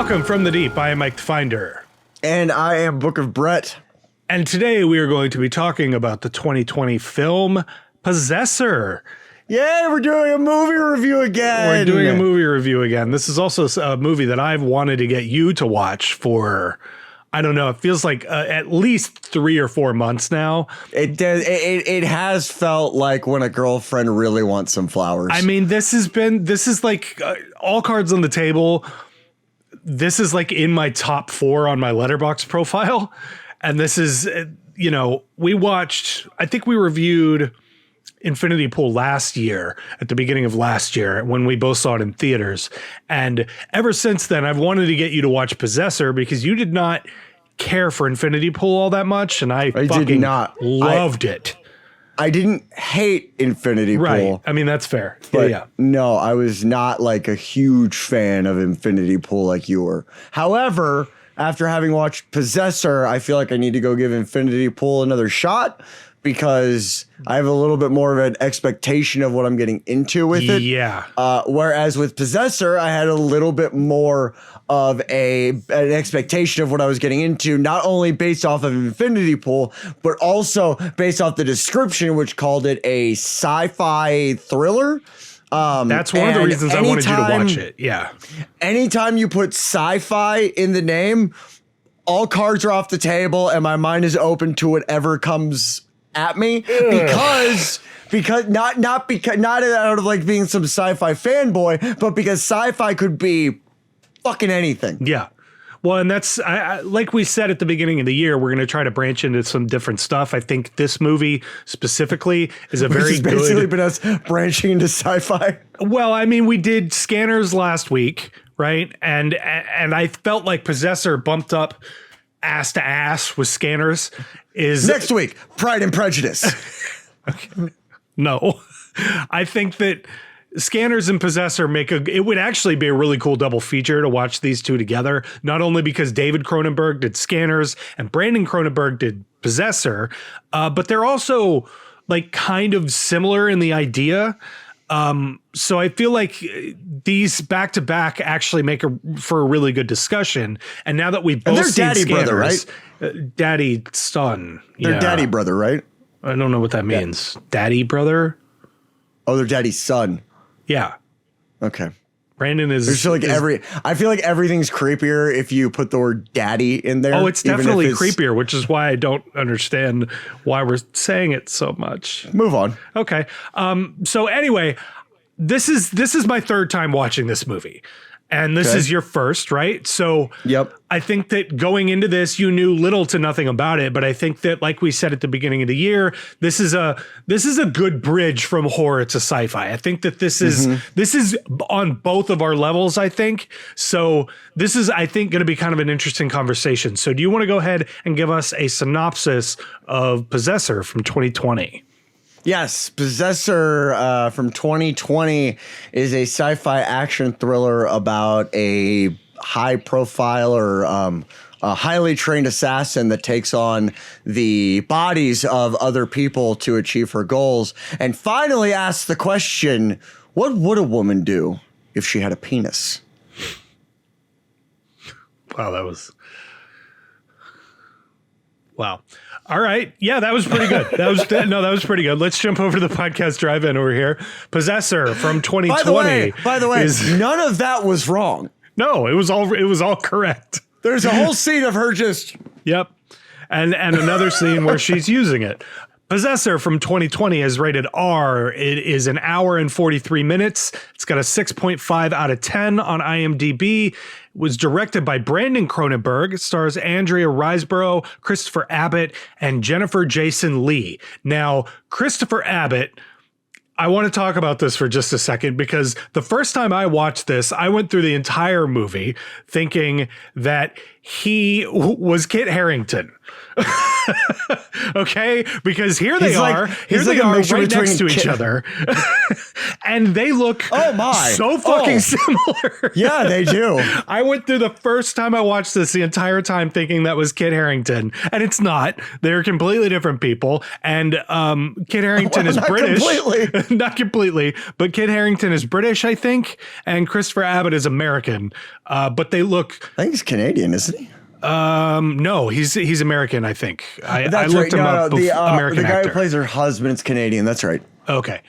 Welcome from the deep. I am Mike the Finder. And I am Book of Brett. And today we are going to be talking about the 2020 film Possessor. Yay, we're doing a movie review again. We're doing a movie review again. This is also a movie that I've wanted to get you to watch for, I don't know, it feels like at least 3 or 4 months now. It has felt like when a girlfriend really wants some flowers. I mean, this is like all cards on the table. This is like in my top 4 on my Letterboxd profile. And this is, you know, I think we reviewed Infinity Pool last year, at the beginning of last year, when we both saw it in theaters. And ever since then, I've wanted to get you to watch Possessor because you did not care for Infinity Pool all that much. And I fucking did not. loved it. I didn't hate Infinity Pool. Right. I mean, that's fair. But yeah. No, I was not like a huge fan of Infinity Pool like you were. However, after having watched Possessor, I feel like I need to go give Infinity Pool another shot because I have a little bit more of an expectation of what I'm getting into with it. Yeah. Whereas with Possessor, I had a little bit more of an expectation of what I was getting into, not only based off of Infinity Pool, but also based off the description, which called it a sci-fi thriller. That's one of the reasons I wanted you to watch it. Yeah. Anytime you put sci-fi in the name, all cards are off the table and my mind is open to whatever comes at me. Because not out of like being some sci-fi fanboy, but because sci-fi could be fucking anything. Yeah. Well, and that's like we said at the beginning of the year, we're going to try to branch into some different stuff. I think this movie specifically is a very good. Basically been us branching into sci-fi. Well, I mean, we did Scanners last week, right? And I felt like Possessor bumped up ass to ass with Scanners. Is next week, Pride and Prejudice. Okay. No, I think that Scanners and Possessor it would actually be a really cool double feature to watch these two together, not only because David Cronenberg did Scanners and Brandon Cronenberg did Possessor, but they're also like kind of similar in the idea. So I feel like these back to back actually make for a really good discussion. And now that we've both seen daddy Scanners, brother, right? Daddy son. They're daddy brother, right? I don't know what that means. Yeah. Daddy brother. Oh, they're daddy's son. Yeah. Okay. Brandon is. I feel like everything's creepier if you put the word daddy in there. Oh, it's definitely creepier, which is why I don't understand why we're saying it so much. Move on. Okay. So anyway, this is my third time watching this movie. And this is your first, right? So yep. I think that going into this, you knew little to nothing about it. But I think that, like we said at the beginning of the year, this is a good bridge from horror to sci-fi. I think that this is on both of our levels, I think. So this is, I think, going to be kind of an interesting conversation. So do you want to go ahead and give us a synopsis of Possessor from 2020? Yes, Possessor from 2020 is a sci-fi action thriller about a high-profile or a highly trained assassin that takes on the bodies of other people to achieve her goals, and finally asks the question, what would a woman do if she had a penis? Wow, that was... Wow. All right. Yeah, that was pretty good. That was pretty good. Let's jump over to the podcast drive-in over here. Possessor from 2020. By the way, none of that was wrong. No, it was all correct. There's a whole scene of her just. Yep. And another scene where she's using it. Possessor from 2020 is rated R. It is an hour and 43 minutes. It's got a 6.5 out of 10 on IMDb. It was directed by Brandon Cronenberg. It stars Andrea Riseborough, Christopher Abbott, and Jennifer Jason Leigh. Now, Christopher Abbott, I want to talk about this for just a second because the first time I watched this, I went through the entire movie thinking that he was Kit Harington. Okay, because here they are right next to each other, and they look so fucking similar. Yeah, they do. I went through the first time I watched this the entire time thinking that was Kit Harington, and it's not. They're completely different people. And Kit Harington is British, not completely, but Kit Harington is British, I think, and Christopher Abbott is American. But they look. I think he's Canadian, isn't he? No, he's American, I think. I That's looked right. him up. American the guy actor. who plays her husband is Canadian. That's right. Okay.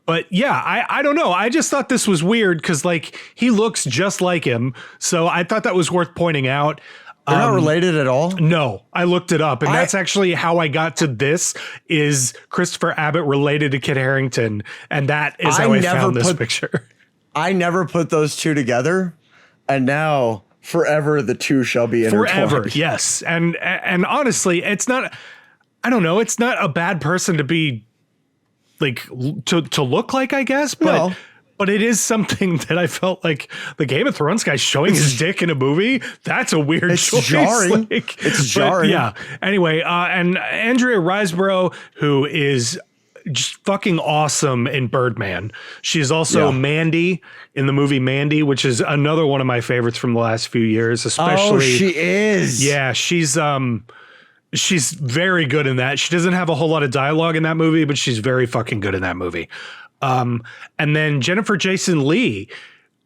But yeah, I don't know. I just thought this was weird because like he looks just like him. So I thought that was worth pointing out. They're not related at all? No, I looked it up, and that's actually how I got to this. Is Christopher Abbott related to Kit Harington, and that is how I found this picture. I never put those two together, and now forever the two shall be intertwined. Forever, yes. And honestly, it's not. I don't know. It's not a bad person to be like to look like, I guess, but. No. But it is something that I felt like the Game of Thrones guy showing his dick in a movie. That's a weird choice. Jarring. It's jarring. Yeah. Anyway, and Andrea Riseborough, who is just fucking awesome in Birdman. She's also Mandy in the movie Mandy, which is another one of my favorites from the last few years, especially. Oh, she is. Yeah, she's very good in that. She doesn't have a whole lot of dialogue in that movie, but she's very fucking good in that movie. And then Jennifer Jason Leigh,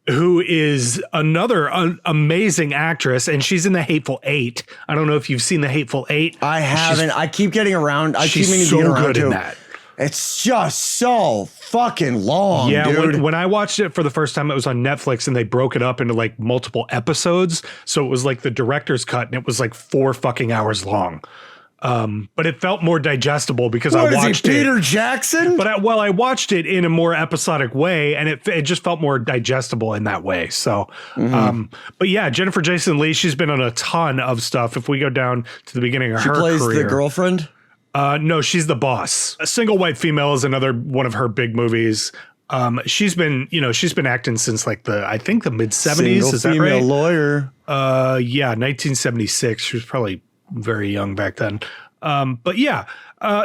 who is another amazing actress, and she's in The Hateful Eight. I don't know if you've seen The Hateful Eight. I haven't. I keep getting around. I keep meaning to get around to that. It's just so fucking long, dude. When I watched it for the first time, it was on Netflix, and they broke it up into like multiple episodes. So it was like the director's cut, and it was like 4 fucking hours long. But it felt more digestible because I watched it. Peter Jackson? But I watched it in a more episodic way, and it just felt more digestible in that way. So, but yeah, Jennifer Jason Leigh, she's been on a ton of stuff. If we go down to the beginning of her career, she plays the girlfriend. No, she's the boss. A Single White Female is another one of her big movies. She's been acting since like I think the mid 70s. Is that right? Female lawyer. Yeah, 1976. She was probably very young back then. But yeah,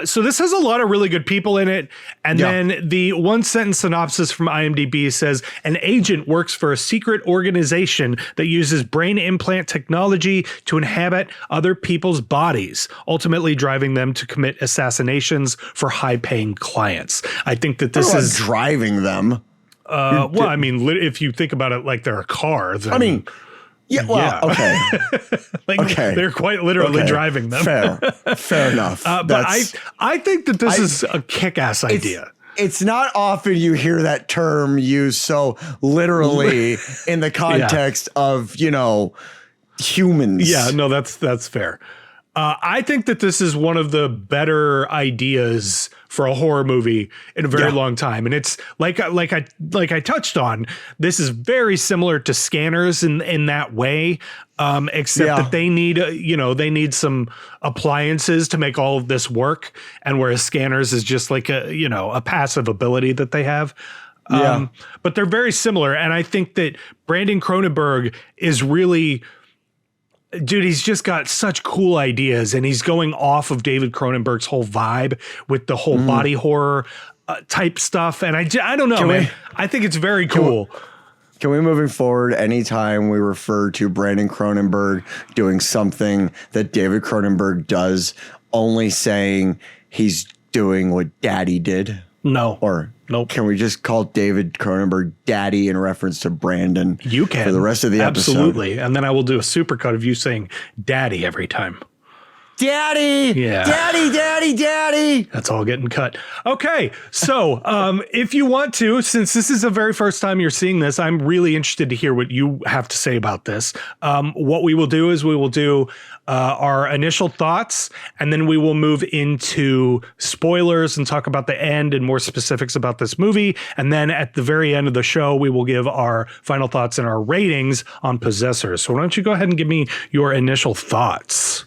so this has a lot of really good people in it. And then the one sentence synopsis from IMDb says an agent works for a secret organization that uses brain implant technology to inhabit other people's bodies, ultimately driving them to commit assassinations for high paying clients. I think that this is driving them. Well, I mean, if you think about it like they're a car, then, I mean, yeah, well, okay. They're quite literally driving them. Fair enough. But I think that this is a kick-ass idea. It's not often you hear that term used so literally in the context of, humans. Yeah, no, that's fair. I think that this is one of the better ideas for a horror movie in a very long time. And it's like I touched on, this is very similar to Scanners in that way. Except that they need some appliances to make all of this work. And whereas Scanners is just like a passive ability that they have. But they're very similar. And I think that Brandon Cronenberg is really, dude, he's just got such cool ideas, and he's going off of David Cronenberg's whole vibe with the whole body horror type stuff. And I don't know, man. I think it's very cool. Can we, moving forward, anytime we refer to Brandon Cronenberg doing something that David Cronenberg does, only saying he's doing what Daddy did? No. Or nope. Can we just call David Cronenberg Daddy in reference to Brandon? You can. For the rest of the episode. Absolutely. And then I will do a supercut of you saying Daddy every time. Daddy! Yeah. Daddy! That's all getting cut. Okay. So if you want to, since this is the very first time you're seeing this, I'm really interested to hear what you have to say about this. What we will do is we will do our initial thoughts, and then we will move into spoilers and talk about the end and more specifics about this movie. And then at the very end of the show, we will give our final thoughts and our ratings on Possessor. So why don't you go ahead and give me your initial thoughts?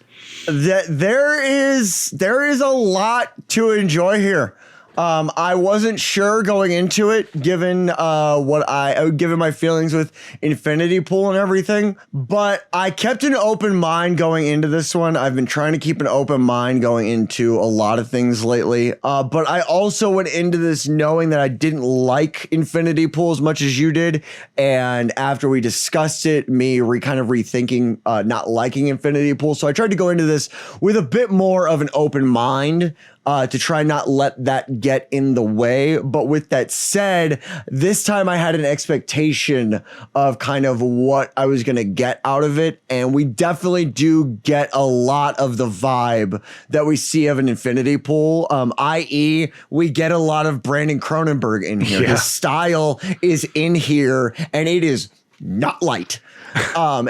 There is a lot to enjoy here. I wasn't sure going into it, given given my feelings with Infinity Pool and everything, but I kept an open mind going into this one. I've been trying to keep an open mind going into a lot of things lately, but I also went into this knowing that I didn't like Infinity Pool as much as you did, and after we discussed it, kind of rethinking not liking Infinity Pool, so I tried to go into this with a bit more of an open mind to try not let that get in the way. But with that said, this time I had an expectation of kind of what I was going to get out of it. And we definitely do get a lot of the vibe that we see of an Infinity Pool, i.e. we get a lot of Brandon Cronenberg in here. Yeah. His style is in here and it is not light. You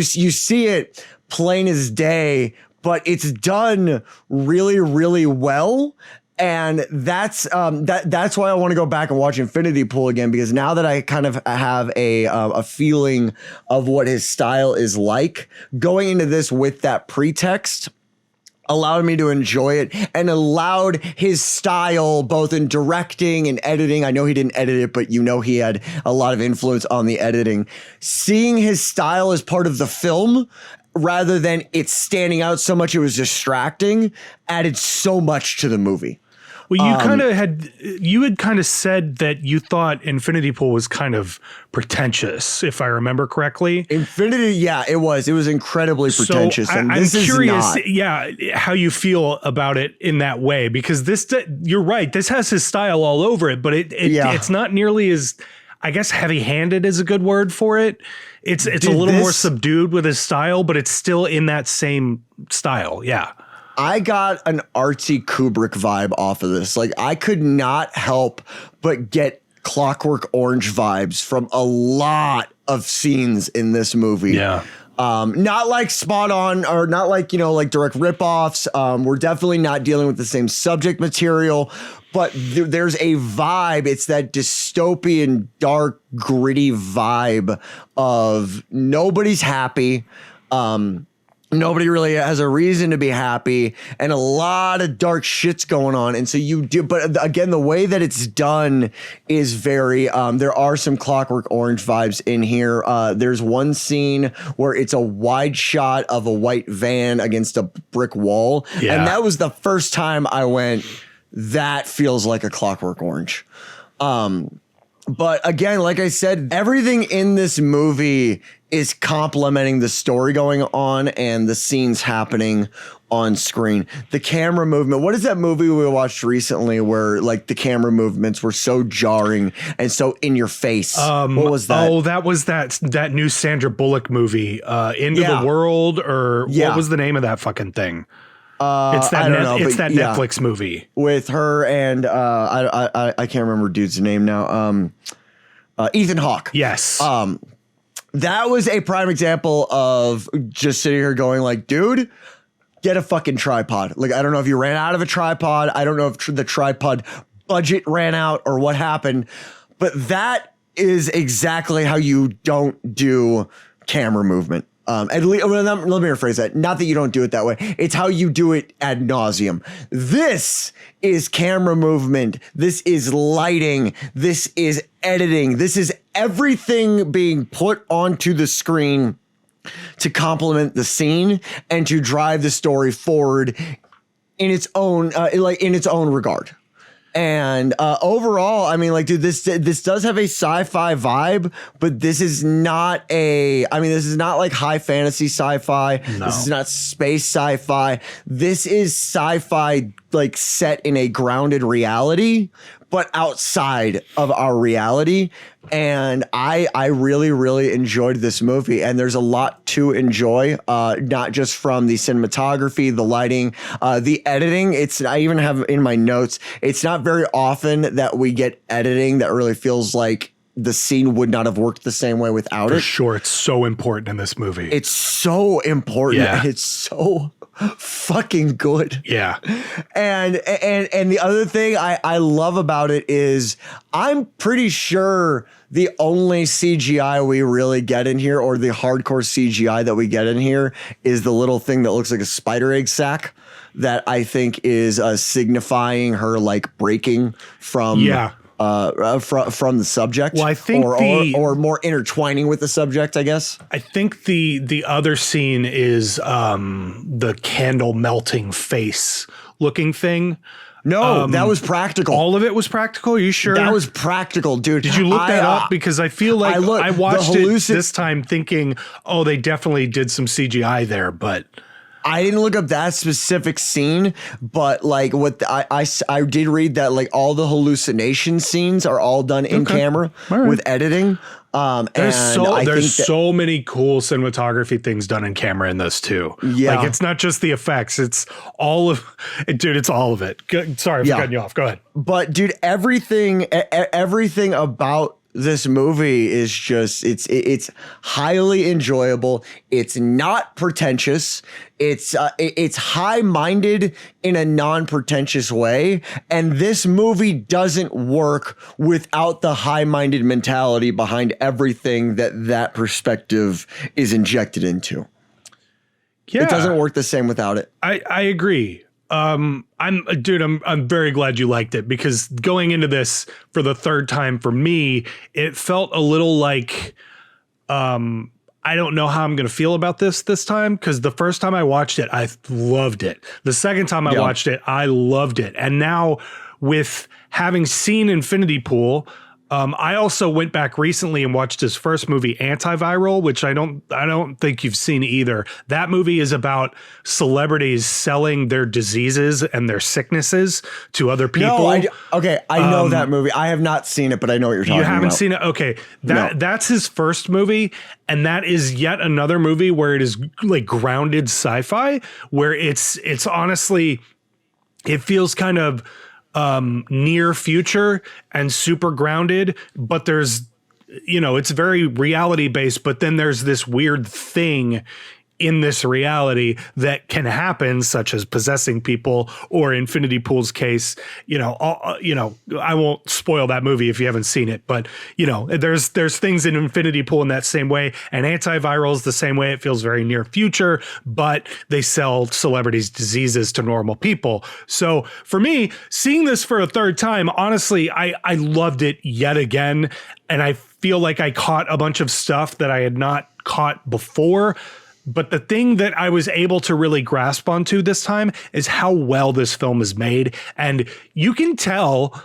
see it plain as day, but it's done really, really well. And that's why I want to go back and watch Infinity Pool again, because now that I kind of have a feeling of what his style is like, going into this with that pretext allowed me to enjoy it and allowed his style both in directing and editing. I know he didn't edit it, but he had a lot of influence on the editing. Seeing his style as part of the film rather than it standing out so much it was distracting added so much to the movie. Well, you had kind of said that you thought Infinity Pool was kind of pretentious, if I remember correctly. It was incredibly pretentious. So and I'm this curious, is not. how you feel about it in that way, because you're right. This has his style all over it, but it's not nearly as, I guess, heavy-handed is a good word for it. It's a little more subdued with his style, but it's still in that same style. Yeah. I got an artsy Kubrick vibe off of this. Like, I could not help but get Clockwork Orange vibes from a lot of scenes in this movie. Yeah. Not like spot on or not like, like direct ripoffs. We're definitely not dealing with the same subject material, but there's a vibe. It's that dystopian, dark, gritty vibe of nobody's happy. Nobody really has a reason to be happy, and a lot of dark shit's going on. And so but again, the way that it's done is very, there are some Clockwork Orange vibes in here. There's one scene where it's a wide shot of a white van against a brick wall. Yeah. And that was the first time I went, that feels like a Clockwork Orange. But again, like I said, everything in this movie is complementing the story going on and the scenes happening on screen. The camera movement. What is that movie we watched recently where like the camera movements were so jarring and so in your face? What was that? Oh, that was that new Sandra Bullock movie, Into the World, or what was the name of that fucking thing? It's that Netflix movie with her and I can't remember dude's name now. Ethan Hawke. Yes. That was a prime example of just sitting here going like, dude, get a fucking tripod. Like, I don't know if you ran out of a tripod. I don't know if the tripod budget ran out or what happened, but that is exactly how you don't do camera movement. Let me rephrase that. Not that you don't do it that way. It's how you do it ad nauseum. This is camera movement. This is lighting. This is editing. This is everything being put onto the screen to complement the scene and to drive the story forward in its own, in its own regard. And overall, I mean, like, dude, this does have a sci-fi vibe, but this is not like high fantasy sci-fi. No. This is not space sci-fi. This is sci-fi, like, set in a grounded reality, but outside of our reality. And I really, really enjoyed this movie. And there's a lot to enjoy, not just from the cinematography, the lighting, the editing. I even have in my notes, it's not very often that we get editing that really feels like the scene would not have worked the same way without it. For sure. It's so important in this movie. It's so important. Yeah. It's so fucking good. Yeah. And the other thing I love about it is I'm pretty sure the only CGI we really get in here, or the hardcore CGI that we get in here, is the little thing that looks like a spider egg sac that I think is signifying her like breaking from from the subject. Well, I think or more intertwining with the subject, I guess. I think the other scene is the candle melting face looking thing. No, that was practical. All of it was practical? Are you sure? That was practical, dude. Did you look that up? Because I feel like I watched it this time thinking, oh, they definitely did some CGI there, but I didn't look up that specific scene, but like what I did read that like all the hallucination scenes are all done in camera with editing. There's so many cool cinematography things done in camera in this too. Yeah. Like it's not just the effects, it's all of it, dude. It's all of it. Sorry for cutting you off. Go ahead. But dude, everything about this movie is just it's highly enjoyable. It's not pretentious. It's high-minded in a non-pretentious way, and this movie doesn't work without the high-minded mentality behind everything that perspective is injected into. Yeah. It doesn't work the same without it. I agree. I'm very glad you liked it, because going into this for the third time for me, it felt a little like, I don't know how I'm going to feel about this time, because the first time I watched it, I loved it. The second time I watched it, I loved it. And now with having seen Infinity Pool, I also went back recently and watched his first movie, Antiviral, which I don't think you've seen either. That movie is about celebrities selling their diseases and their sicknesses to other people. No, I know that movie. I have not seen it, but I know what you're talking about. You haven't seen it? Okay. That's his first movie. And that is yet another movie where it is like grounded sci-fi, where it's honestly, it feels kind of near future and super grounded, but there's, it's very reality based, but then there's this weird thing in this reality that can happen, such as possessing people, or Infinity Pool's case, I won't spoil that movie if you haven't seen it, but there's things in Infinity Pool in that same way, and Antiviral is the same way. It feels very near future, but they sell celebrities' diseases to normal people. So for me, seeing this for a third time, honestly, I loved it yet again. And I feel like I caught a bunch of stuff that I had not caught before. But the thing that I was able to really grasp onto this time is how well this film is made. And you can tell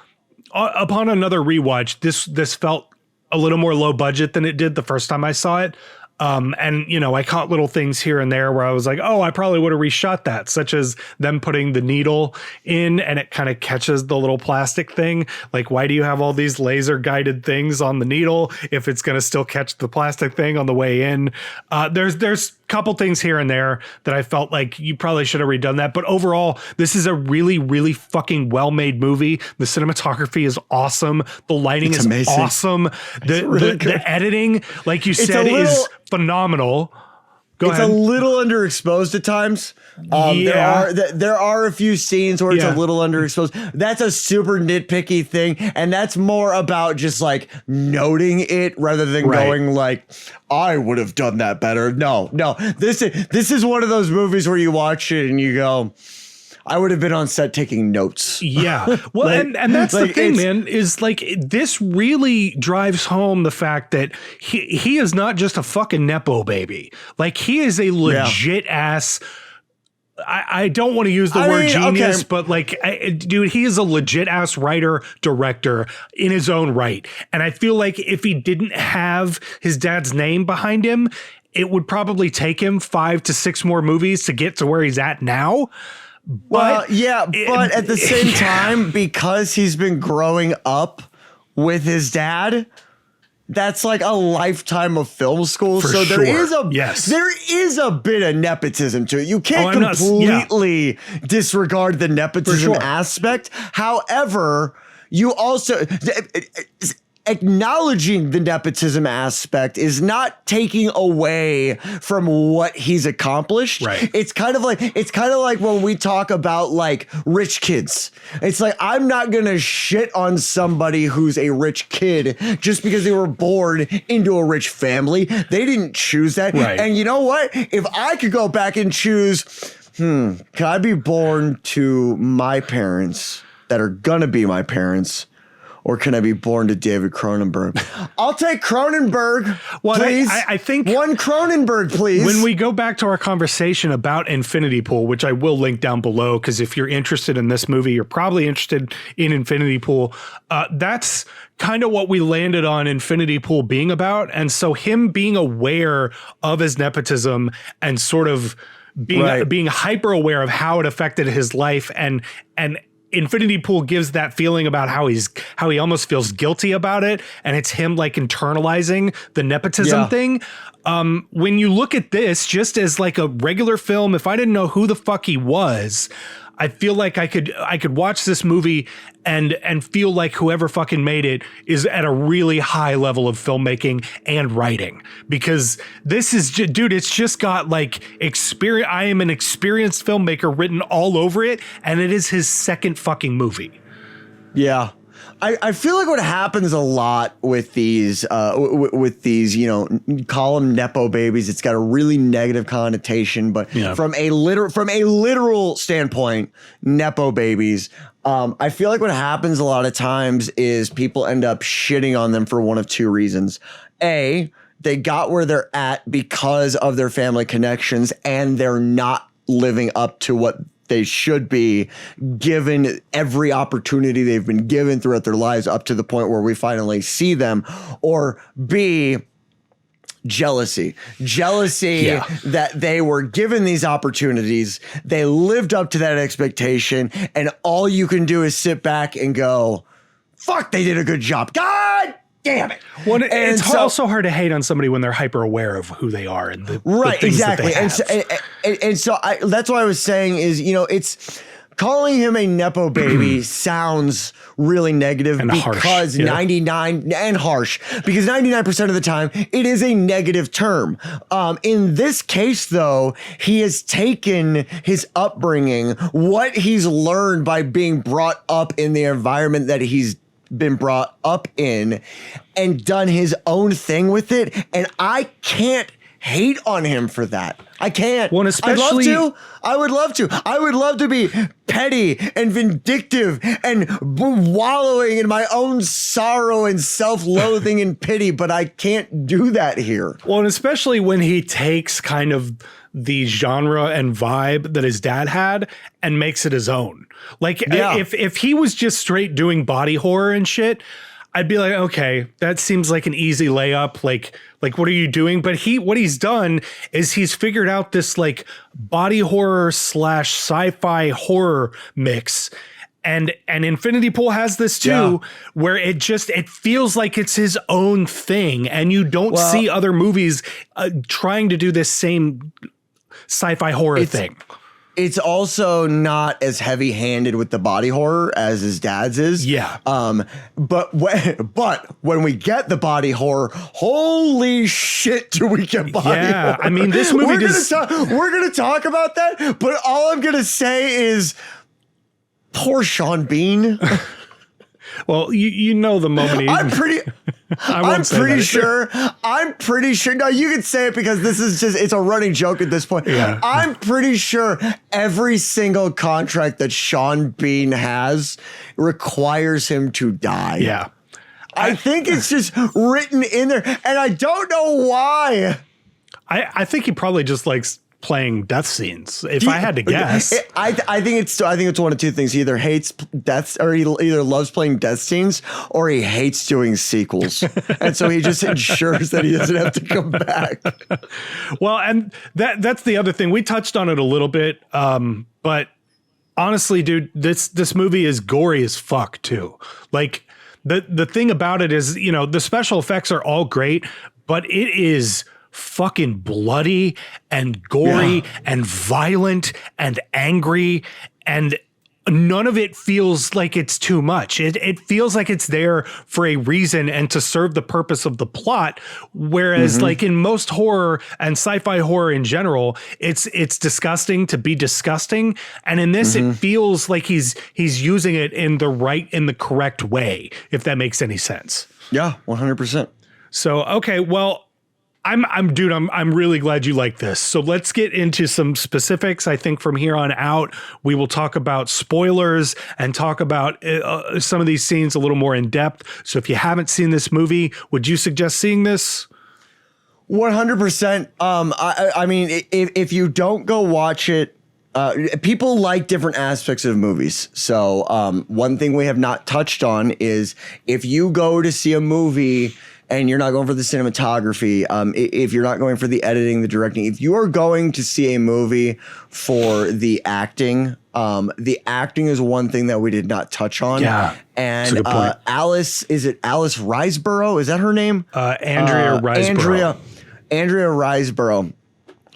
upon another rewatch, this felt a little more low budget than it did the first time I saw it. I caught little things here and there where I was like, oh, I probably would have reshot that, such as them putting the needle in and it kind of catches the little plastic thing. Like, why do you have all these laser guided things on the needle if it's going to still catch the plastic thing on the way in? There's a couple things here and there that I felt like you probably should have redone that. But overall, this is a really, really fucking well-made movie. The cinematography is awesome. The lighting is amazing. Awesome. The editing, like you said, is phenomenal. It's a little underexposed at times. There are a few scenes where it's a little underexposed. That's a super nitpicky thing, and that's more about just like noting it rather than going like, I would have done that better. No. This is one of those movies where you watch it and you go, I would have been on set taking notes. Yeah. Well, and that's the thing, man, is like this really drives home the fact that he is not just a fucking Nepo baby. Like he is a legit ass. I don't want to use the word genius, but like, dude, he is a legit ass writer, director in his own right. And I feel like if he didn't have his dad's name behind him, it would probably take him 5 to 6 more movies to get to where he's at now. But at the same time, because he's been growing up with his dad, that's like a lifetime of film school. So there is a bit of nepotism to it. You can't completely disregard the nepotism aspect. However, you also acknowledging the nepotism aspect is not taking away from what he's accomplished. Right. It's kind of like when we talk about like rich kids. It's like, I'm not going to shit on somebody who's a rich kid just because they were born into a rich family. They didn't choose that. Right. And you know what? If I could go back and choose, could I be born to my parents that are going to be my parents? Or can I be born to David Cronenberg? I'll take Cronenberg, please. I think one Cronenberg, please. When we go back to our conversation about Infinity Pool, which I will link down below, because if you're interested in this movie, you're probably interested in Infinity Pool. That's kind of what we landed on Infinity Pool being about. And so him being aware of his nepotism and sort of being hyper aware of how it affected his life, and Infinity Pool gives that feeling about how he almost feels guilty about it, and it's him like internalizing the nepotism thing. When you look at this just as like a regular film, if I didn't know who the fuck he was, I feel like I could watch this movie and feel like whoever fucking made it is at a really high level of filmmaking and writing, because this is dude, it's just got like experience. I am an experienced filmmaker written all over it, and it is his second fucking movie. Yeah. I feel like what happens a lot with these, you know, call them nepo babies. It's got a really negative connotation, but from a literal standpoint, nepo babies. I feel like what happens a lot of times is people end up shitting on them for one of two reasons. A, they got where they're at because of their family connections, and they're not living up to what they should be, given every opportunity they've been given throughout their lives up to the point where we finally see them. Or B, jealousy that they were given these opportunities, they lived up to that expectation, and all you can do is sit back and go, fuck, they did a good job. God damn it. Well, it's also hard to hate on somebody when they're hyper aware of who they are and the things exactly. that they have. And so that's what I was saying is, you know, it's calling him a nepo baby sounds really negative and because 99% of the time it is a negative term. In this case, though, he has taken his upbringing, what he's learned by being brought up in the environment that he's been brought up in, and done his own thing with it. And I can't hate on him for that. I can't. Well, especially, I would love to. I would love to be petty and vindictive and wallowing in my own sorrow and self-loathing and pity, but I can't do that here. Well, and especially when he takes kind of the genre and vibe that his dad had and makes it his own. Like if he was just straight doing body horror and shit, I'd be like, okay, that seems like an easy layup. Like what are you doing? But what he's done is he's figured out this like body horror / sci-fi horror mix. And Infinity Pool has this too, where it feels like it's his own thing, and you don't see other movies trying to do this same sci-fi horror thing. It's also not as heavy-handed with the body horror as his dad's is. Yeah. But when we get the body horror, holy shit, do we get body horror? I mean, this movie we're gonna talk about that, but all I'm gonna say is poor Sean Bean. Well, you know the moment I'm pretty sure. No, you can say it because it's a running joke at this point. Yeah. I'm pretty sure every single contract that Sean Bean has requires him to die. Yeah. I think it's just written in there, and I don't know why. I think he probably just likes playing death scenes, if I had to guess. I think it's one of two things. He either hates deaths, or he either loves playing death scenes, or he hates doing sequels. And so he just ensures that he doesn't have to come back. Well, and that's the other thing. We touched on it a little bit, but honestly, dude, this movie is gory as fuck too. Like the thing about it is, you know, the special effects are all great, but it is fucking bloody and gory and violent and angry, and none of it feels like it's too much. It feels like it's there for a reason and to serve the purpose of the plot. Whereas like in most horror and sci-fi horror in general, it's disgusting to be disgusting. And in this, it feels like he's using it in the correct way, if that makes any sense. Yeah, 100%. So, okay, well, I'm really glad you like this. So let's get into some specifics. I think from here on out, we will talk about spoilers and talk about some of these scenes a little more in depth. So if you haven't seen this movie, would you suggest seeing this? 100%. I mean, if you don't go watch it, people like different aspects of movies. So one thing we have not touched on is if you go to see a movie and you're not going for the cinematography, if you're not going for the editing, the directing, if you are going to see a movie for the acting is one thing that we did not touch on. Yeah. And Alice Riseborough? Is that her name? Andrea Riseborough. Andrea Riseborough.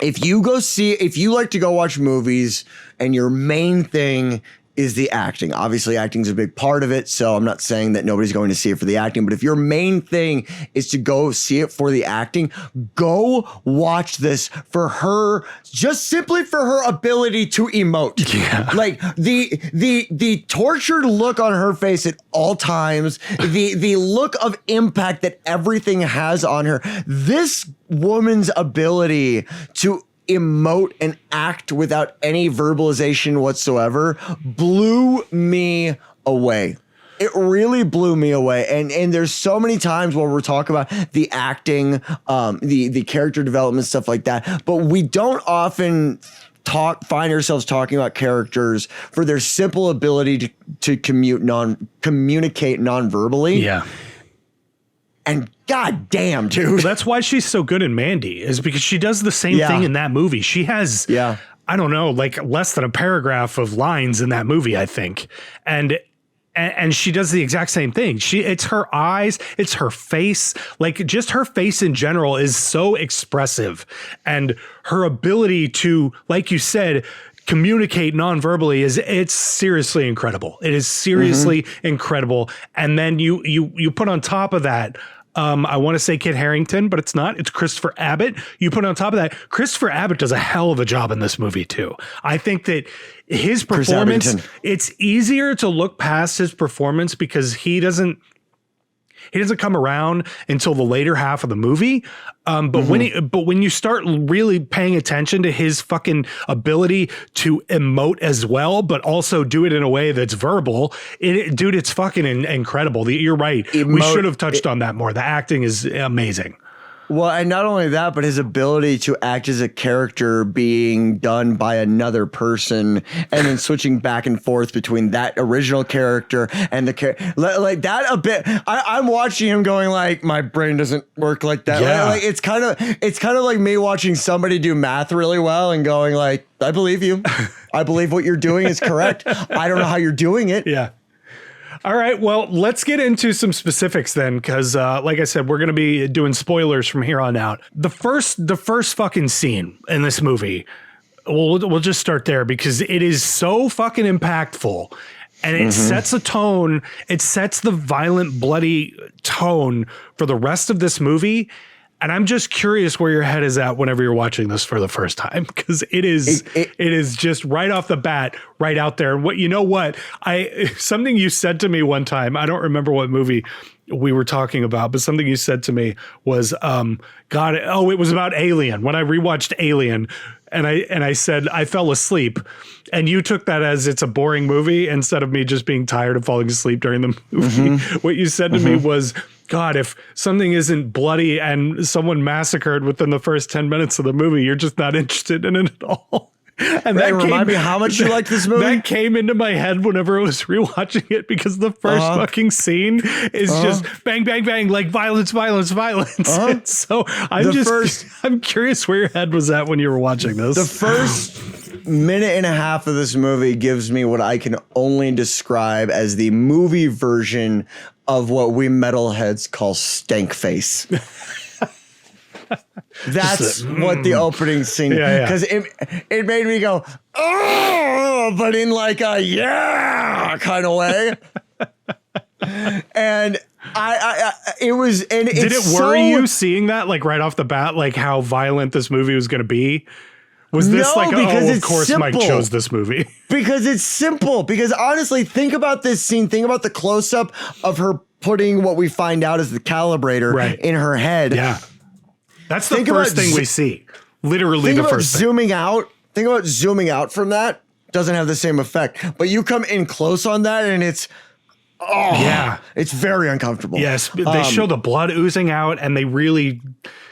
If you like to go watch movies and your main thing is the acting, obviously acting is a big part of it. So I'm not saying that nobody's going to see it for the acting, but if your main thing is to go see it for the acting, go watch this for her, just simply for her ability to emote. Yeah. Like the tortured look on her face at all times, the look of impact that everything has on her. This woman's ability to emote and act without any verbalization whatsoever blew me away. It really blew me away. And there's so many times where we're talking about the acting, the character development, stuff like that, but we don't often find ourselves talking about characters for their simple ability to communicate non-verbally. Yeah. And god damn, dude. Well, that's why she's so good in Mandy, is because she does the same thing in that movie. She has, I don't know, like less than a paragraph of lines in that movie, I think. And she does the exact same thing. It's her eyes, it's her face, like just her face in general is so expressive, and her ability to, like you said, communicate non-verbally it's seriously incredible. It is seriously incredible. And then you put on top of that, I want to say Kit Harington, but it's not. It's Christopher Abbott. You put on top of that, Christopher Abbott does a hell of a job in this movie too. I think that his performance, it's easier to look past his performance because he doesn't come around until the later half of the movie. But when you start really paying attention to his fucking ability to emote as well, but also do it in a way that's verbal, dude, it's fucking incredible. You're right. We should have touched on that more. The acting is amazing. Well, and not only that, but his ability to act as a character being done by another person and then switching back and forth between that original character and the character like that a bit. I'm watching him going like, my brain doesn't work like that. Yeah. Like it's kind of like me watching somebody do math really well and going like, I believe you. I believe what you're doing is correct. I don't know how you're doing it. Yeah. All right, well, let's get into some specifics then, because like I said, we're going to be doing spoilers from here on out. The first fucking scene in this movie, we'll just start there because it is so fucking impactful, and it sets a tone. It sets the violent, bloody tone for the rest of this movie. And I'm just curious where your head is at whenever you're watching this for the first time, because it is just right off the bat, right out there. And something you said to me one time, I don't remember what movie we were talking about, but something you said to me was, it was about Alien. When I rewatched Alien, and I said I fell asleep, and you took that as it's a boring movie instead of me just being tired of falling asleep during the movie. What you said to me was, God, if something isn't bloody and someone massacred within the first 10 minutes of the movie, you're just not interested in it at all. And that remind me how much you liked this movie. That came into my head whenever I was rewatching it, because the first fucking scene is just bang, bang, bang, like violence, violence, violence. And so I'm curious where your head was at when you were watching this. The first minute and a half of this movie gives me what I can only describe as the movie version of what we metalheads call stank face. That's what the opening scene, because it made me go, oh, but in like a yeah kind of way. And it was, and did it worry you seeing that like right off the bat, like how violent this movie was going to be? Was this no, like, because of course simple. Mike chose this movie? Because it's simple. Because honestly, think about this scene. Think about the close up of her putting what we find out is the calibrator in her head. Yeah. That's the first thing we see. Literally the first thing. Zooming out. Think about zooming out from that. Doesn't have the same effect. But you come in close on that and it's, it's very uncomfortable. Yes. They show the blood oozing out and they really,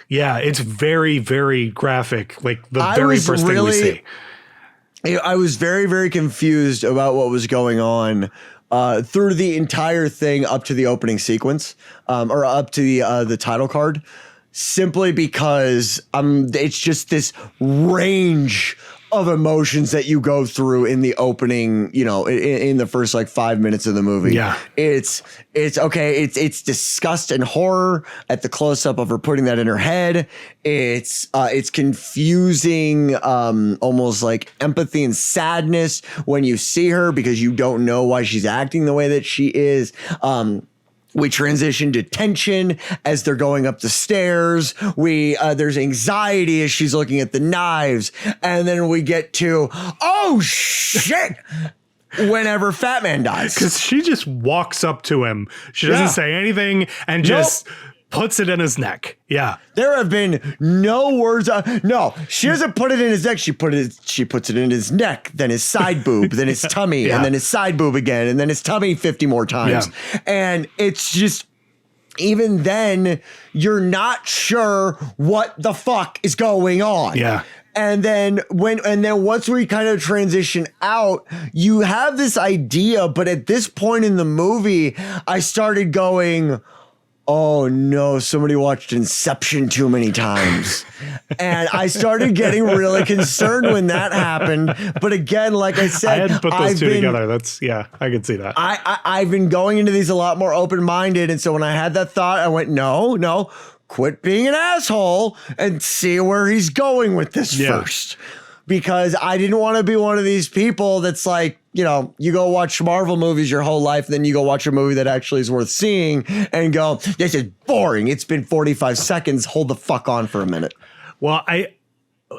it's very, very graphic. Like the very first thing we see. I was very, very confused about what was going on through the entire thing up to the opening sequence or up to the title card, simply because it's just this range of emotions that you go through in the opening, in the first like 5 minutes of the movie. Yeah. It's okay. It's disgust and horror at the close up of her putting that in her head. It's confusing, almost like empathy and sadness when you see her because you don't know why she's acting the way that she is. We transition to tension as they're going up the stairs. There's anxiety as she's looking at the knives. And then we get to, oh shit, whenever Fat Man dies. Because she just walks up to him. She doesn't say anything and just puts it in his neck. Yeah. There have been no words. No, she doesn't put it in his neck. She puts it in his neck, then his side boob, then his tummy, and then his side boob again, and then his tummy 50 more times. Yeah. And it's just, even then, you're not sure what the fuck is going on. Yeah. And then once we kind of transition out, you have this idea, but at this point in the movie, I started going, oh no, somebody watched Inception too many times. And I started getting really concerned when that happened. But again, like I said, I hadn't put those two together. I can see that. I've been going into these a lot more open-minded. And so when I had that thought, I went, no, quit being an asshole and see where he's going with this first. Because I didn't want to be one of these people that's like, you go watch Marvel movies your whole life, then you go watch a movie that actually is worth seeing and go, this is boring. It's been 45 seconds. Hold the fuck on for a minute. Well,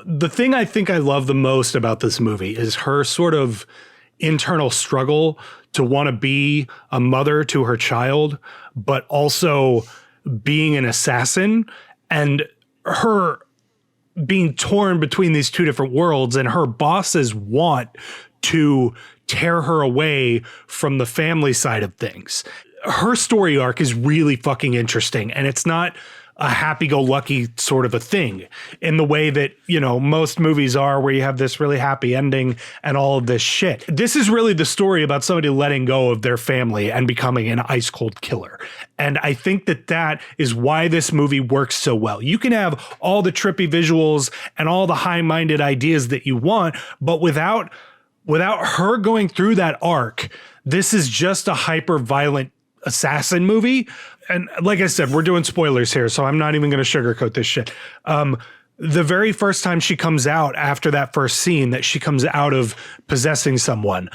the thing I think I love the most about this movie is her sort of internal struggle to want to be a mother to her child, but also being an assassin, and her being torn between these two different worlds, and her bosses want to tear her away from the family side of things. Her story arc is really fucking interesting, and it's not a happy-go-lucky sort of a thing in the way that, most movies are, where you have this really happy ending and all of this shit. This is really the story about somebody letting go of their family and becoming an ice-cold killer. And I think that is why this movie works so well. You can have all the trippy visuals and all the high-minded ideas that you want, but without her going through that arc, this is just a hyper-violent assassin movie. And like I said, we're doing spoilers here, so I'm not even going to sugarcoat this shit. The very first time she comes out after that first scene, that she comes out of possessing someone,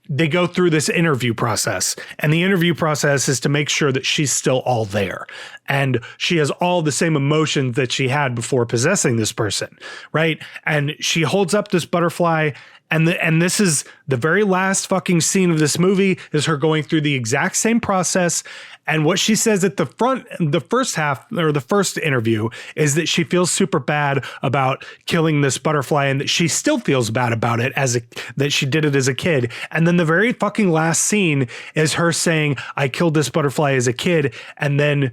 they go through this interview process, and the interview process is to make sure that she's still all there. And she has all the same emotions that she had before possessing this person, right? And she holds up this butterfly, and this is the very last fucking scene of this movie, is her going through the exact same process. And what she says at the first half, or the first interview, is that she feels super bad about killing this butterfly, and that she still feels bad about it that she did it as a kid. And then the very fucking last scene is her saying, I killed this butterfly as a kid, and then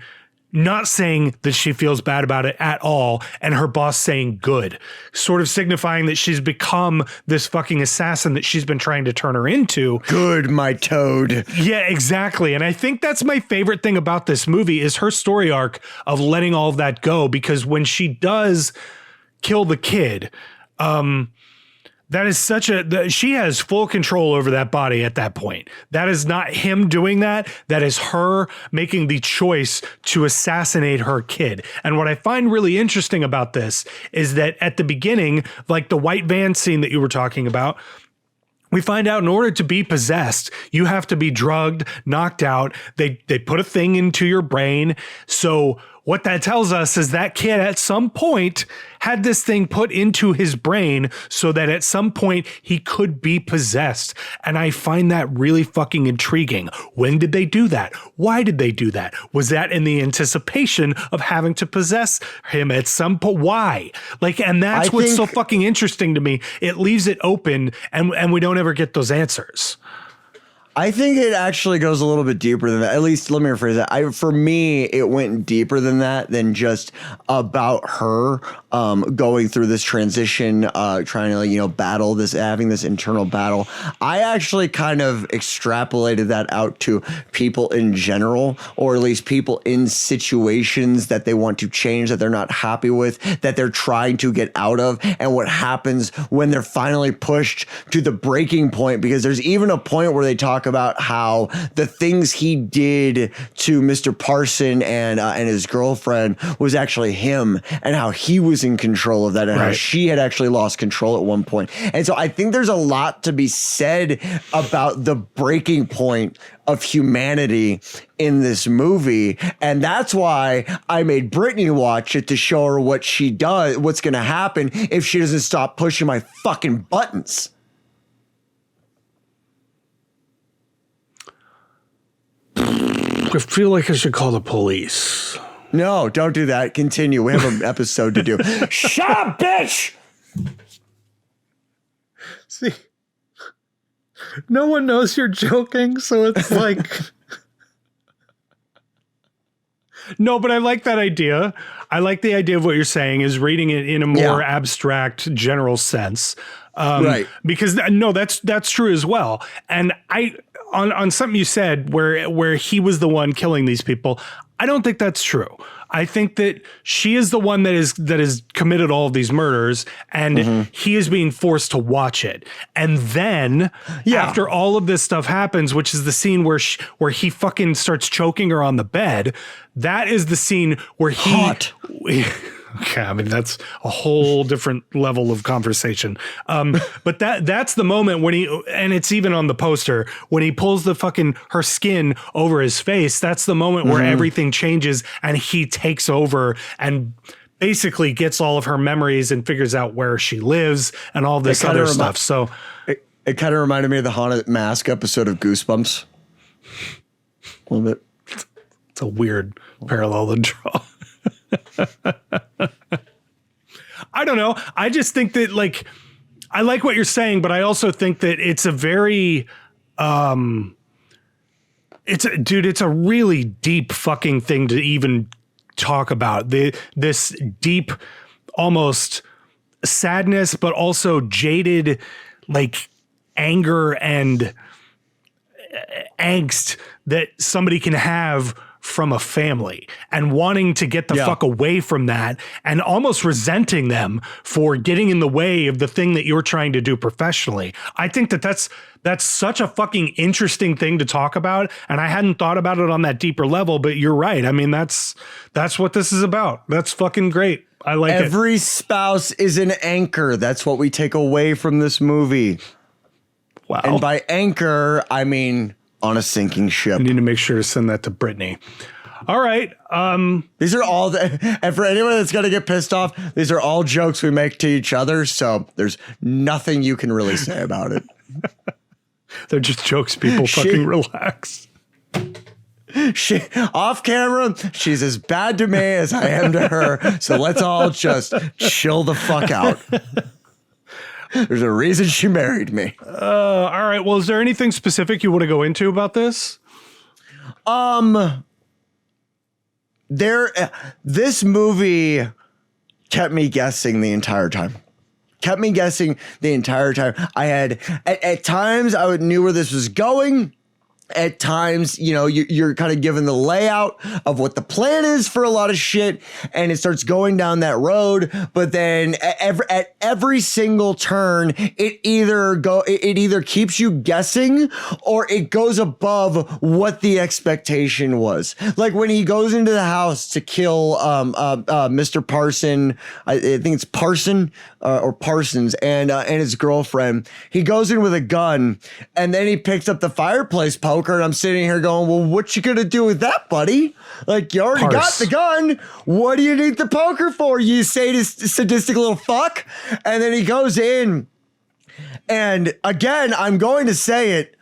not saying that she feels bad about it at all, and her boss saying good, sort of signifying that she's become this fucking assassin that she's been trying to turn her into. Good, my toad. Yeah, exactly. And I think that's my favorite thing about this movie, is her story arc of letting all of that go, because when she does kill the kid, that is she has full control over that body at that point. That is not him doing that. That is her making the choice to assassinate her kid. And what I find really interesting about this is that at the beginning, like the white van scene that you were talking about, we find out in order to be possessed, you have to be drugged, knocked out. They put a thing into your brain. So what that tells us is that kid at some point had this thing put into his brain so that at some point he could be possessed. And I find that really fucking intriguing. When did they do that? Why did they do that? Was that in the anticipation of having to possess him at some point? Why? Like, and that's what's so fucking interesting to me. It leaves it open and we don't ever get those answers. I think it actually goes a little bit deeper than that. At least let me rephrase that. For me, it went deeper than that, than just about her going through this transition, trying to, battle this, having this internal battle. I actually kind of extrapolated that out to people in general, or at least people in situations that they want to change, that they're not happy with, that they're trying to get out of, and what happens when they're finally pushed to the breaking point. Because there's even a point where they talk about how the things he did to Mr. Parson and his girlfriend was actually him, and how he was in control of that, and how she had actually lost control at one point. And so I think there's a lot to be said about the breaking point of humanity in this movie. And that's why I made Brittany watch it, to show her what she does, what's going to happen if she doesn't stop pushing my fucking buttons. I feel like I should call the police. No, don't do that. Continue. We have an episode to do. Shut up, bitch! See, no one knows you're joking, so it's like... No, but I like that idea. I like the idea of what you're saying, is reading it in a more abstract, general sense. Right. Because that's true as well. And on something you said where he was the one killing these people, I don't think that's true. I think that she is the one that is committed all of these murders, and he is being forced to watch it. And then after all of this stuff happens, which is the scene where he fucking starts choking her on the bed, that is the scene where okay, I mean, that's a whole different level of conversation. But that's the moment when and it's even on the poster, when he pulls her skin over his face. That's the moment where everything changes and he takes over and basically gets all of her memories and figures out where she lives and all this other stuff. So it kind of reminded me of the Haunted Mask episode of Goosebumps. A little bit. It's a weird parallel to draw. I don't know. I just think that, like, I like what you're saying, but I also think that it's a very, it's a really deep fucking thing to even talk about. This deep, almost sadness, but also jaded, like, anger and angst that somebody can have from a family, and wanting to get the fuck away from that, and almost resenting them for getting in the way of the thing that you're trying to do professionally. I think that's such a fucking interesting thing to talk about, and I hadn't thought about it on that deeper level, but you're right. I mean, that's what this is about. That's fucking great. I like it. Every spouse is an anchor. That's what we take away from this movie. Wow. And by anchor, I mean on a sinking ship. I need to make sure to send that to Brittany. All right. These are all, and for anyone that's going to get pissed off, these are all jokes we make to each other. So there's nothing you can really say about it. They're just jokes, people. Fucking relax. She, off camera, she's as bad to me as I am to her. So let's all just chill the fuck out. There's a reason she married me. All right. Well, is there anything specific you want to go into about this? This movie kept me guessing the entire time. I had, at times, I knew where this was going. At times, you're kind of given the layout of what the plan is for a lot of shit, and it starts going down that road. But then at every single turn, it either keeps you guessing or it goes above what the expectation was. Like when he goes into the house to kill Mr. Parson, I think it's Parson or Parsons, and his girlfriend. He goes in with a gun, and then he picks up the fireplace poker, and I'm sitting here going, well, what you gonna do with that, buddy? Like, you already got the gun. What do you need the poker for, you sadistic little fuck? And then he goes in, and again, I'm going to say it,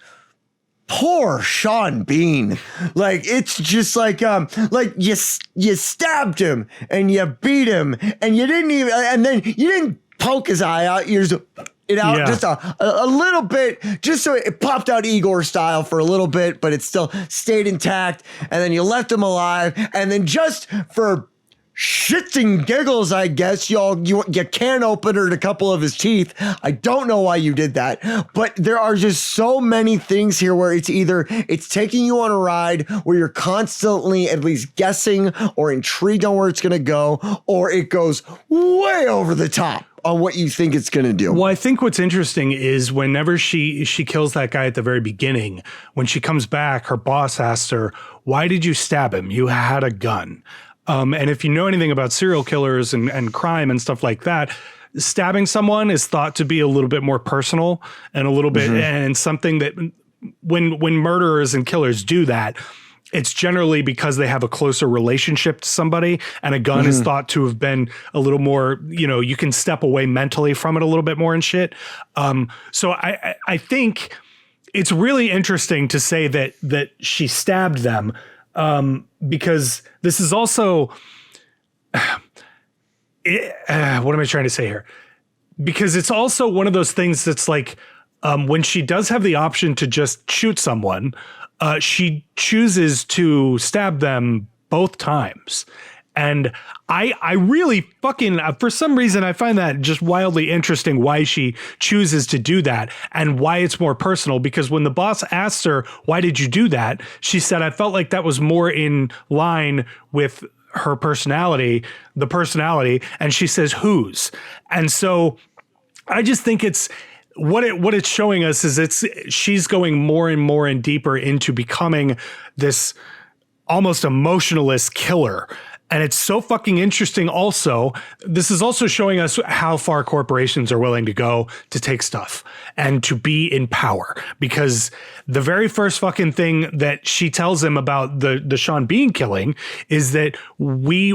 poor Sean Bean. Like, it's just like you stabbed him and you beat him and you didn't poke his eye out. You just it out just a little bit, just so it popped out Igor style for a little bit, but it still stayed intact. And then you left him alive. And then just for shits and giggles, I guess, you can opener a couple of his teeth. I don't know why you did that, but there are just so many things here where it's taking you on a ride where you're constantly at least guessing or intrigued on where it's going to go, or it goes way over the top on what you think it's going to do. Well, I think what's interesting is whenever she kills that guy at the very beginning, when she comes back, her boss asks her, why did you stab him? You had a gun. And if you know anything about serial killers and crime and stuff like that, stabbing someone is thought to be a little bit more personal and a little bit, and something that when murderers and killers do that, it's generally because they have a closer relationship to somebody, and a gun is thought to have been a little more, you can step away mentally from it a little bit more and shit. So I think it's really interesting to say that she stabbed them, because this is also, what am I trying to say here? Because it's also one of those things that's like, when she does have the option to just shoot someone, she chooses to stab them both times. And I really fucking, for some reason, I find that just wildly interesting why she chooses to do that and why it's more personal. Because when the boss asked her, why did you do that? She said, I felt like that was more in line with her personality, and she says, whose? And so I just think it's, what it's showing us is she's going more and more and deeper into becoming this almost emotionalist killer. And it's so fucking interesting. Also, this is also showing us how far corporations are willing to go to take stuff and to be in power. Because the very first fucking thing that she tells him about the Sean Bean killing is that we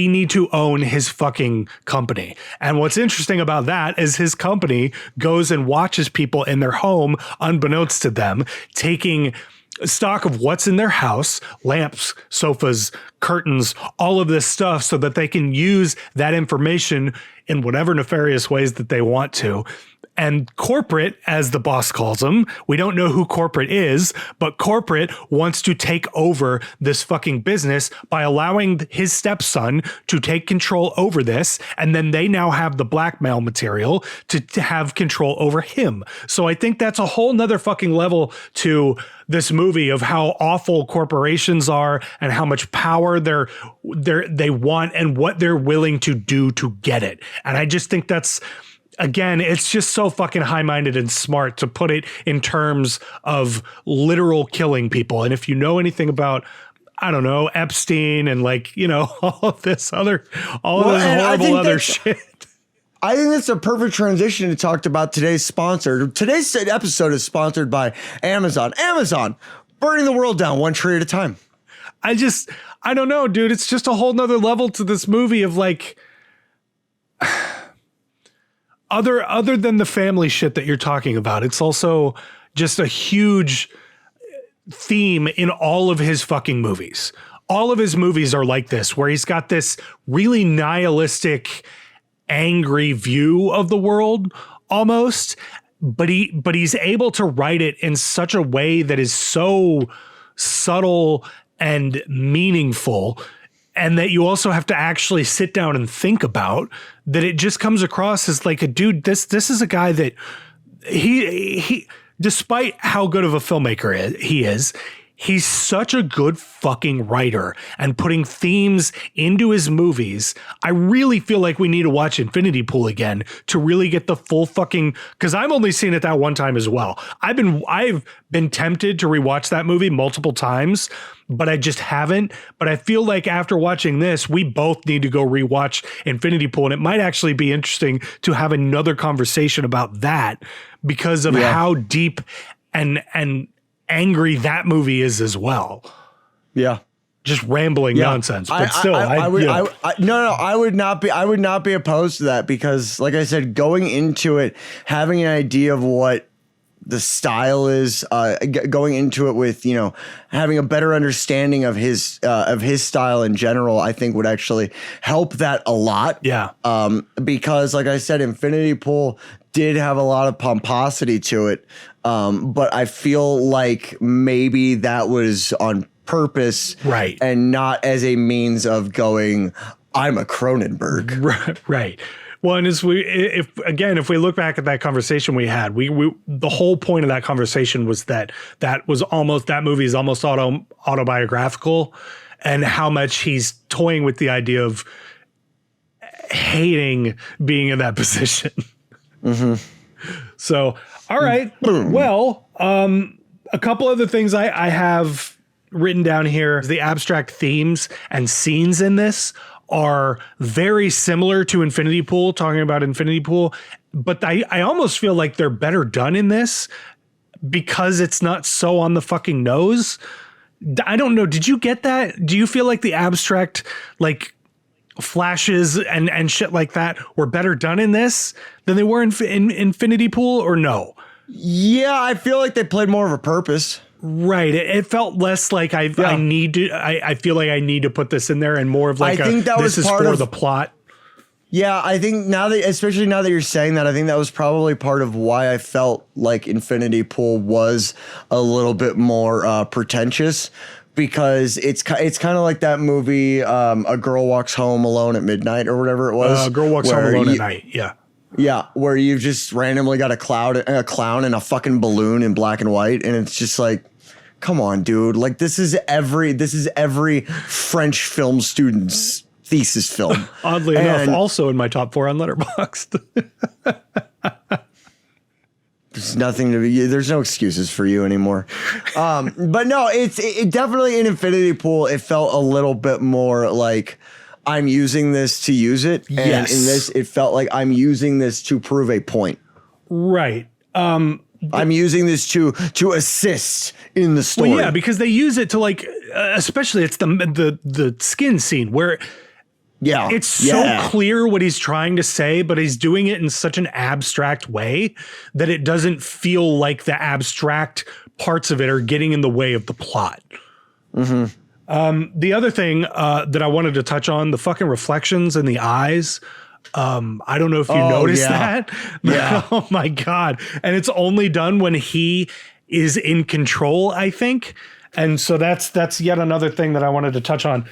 need to own his fucking company. And what's interesting about that is his company goes and watches people in their home, unbeknownst to them, taking stock of what's in their house, lamps, sofas, curtains, all of this stuff, so that they can use that information in whatever nefarious ways that they want to. And corporate, as the boss calls them, we don't know who corporate is, but corporate wants to take over this fucking business by allowing his stepson to take control over this. And then they now have the blackmail material to have control over him. So I think that's a whole nother fucking level to this movie of how awful corporations are and how much power they want and what they're willing to do to get it. And I just think that's, again, it's just so fucking high-minded and smart to put it in terms of literal killing people. And if you know anything about, I don't know, Epstein and all of this horrible other shit. I think that's a perfect transition to talk about today's sponsor. Today's episode is sponsored by Amazon. Amazon, burning the world down one tree at a time. I don't know, dude. It's just a whole nother level to this movie of other than the family shit that you're talking about. It's also just a huge theme in all of his fucking movies. All of his movies are like this, where he's got this really nihilistic, angry view of the world almost, but he's able to write it in such a way that is so subtle and meaningful, and that you also have to actually sit down and think about, that it just comes across as like a dude. This is a guy that despite how good of a filmmaker he is, he's such a good fucking writer and putting themes into his movies. I really feel like we need to watch Infinity Pool again to really get the full fucking, because I've only seen it that one time as well. I've been tempted to rewatch that movie multiple times, but I just haven't. But I feel like after watching this, we both need to go rewatch Infinity Pool. And it might actually be interesting to have another conversation about that because of how deep and angry that movie is as well. Yeah. Just rambling nonsense. But still, I would not be opposed to that because, like I said, going into it, having an idea of what the style is, going into it with, having a better understanding of his style in general, I think would actually help that a lot. Yeah. Because like I said, Infinity Pool did have a lot of pomposity to it. But I feel like maybe that was on purpose, right, and not as a means of going, I'm a Cronenberg. Right. Well, and if we look back at that conversation we had, we the whole point of that conversation was that movie is almost autobiographical, and how much he's toying with the idea of hating being in that position. Mm-hmm. So, all right. Well, a couple other things I have written down here. The abstract themes and scenes in this are very similar to Infinity Pool, talking about Infinity Pool, but I almost feel like they're better done in this because it's not so on the fucking nose. I don't know. Did you get that? Do you feel like the abstract, like, flashes and shit like that were better done in this than they were in Infinity Pool, or no? Yeah, I feel like they played more of a purpose. Right. It felt less like I feel like I need to put this in there, and more of like, this is for the plot. Yeah, I think especially now that you're saying that, I think that was probably part of why I felt like Infinity Pool was a little bit more pretentious. Because it's kind of like that movie, A Girl Walks Home Alone at Midnight or whatever it was. A Girl Walks Home Alone at Night, yeah. Yeah, where you've just randomly got a clown and a fucking balloon in black and white, and it's just like, come on, dude. Like, this is every French film student's thesis film. Oddly enough, also in my top 4 on Letterboxd. There's nothing to be. There's no excuses for you anymore. But no, it definitely in Infinity Pool. It felt a little bit more like I'm using this to use it, and in this, it felt like I'm using this to prove a point. Right. I'm using this to assist in the story. Well, yeah, because they use it to, like, especially it's the skin scene where. Yeah, it's so clear what he's trying to say, but he's doing it in such an abstract way that it doesn't feel like the abstract parts of it are getting in the way of the plot. Mm-hmm. The other thing that I wanted to touch on, the fucking reflections in the eyes. I don't know if you noticed that. Yeah. Oh my God. And it's only done when he is in control, I think. And so that's yet another thing that I wanted to touch on.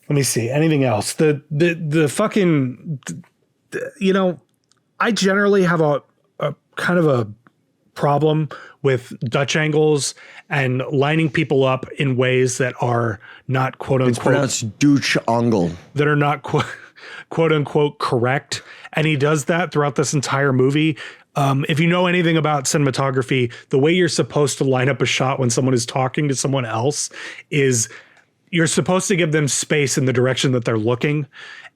Let me see. Anything else? The fucking, I generally have a kind of a problem with Dutch angles and lining people up in ways that are not quote unquote. It's pronounced Dutch angle. That are not quote unquote correct. And he does that throughout this entire movie. If you know anything about cinematography, the way you're supposed to line up a shot when someone is talking to someone else is you're supposed to give them space in the direction that they're looking.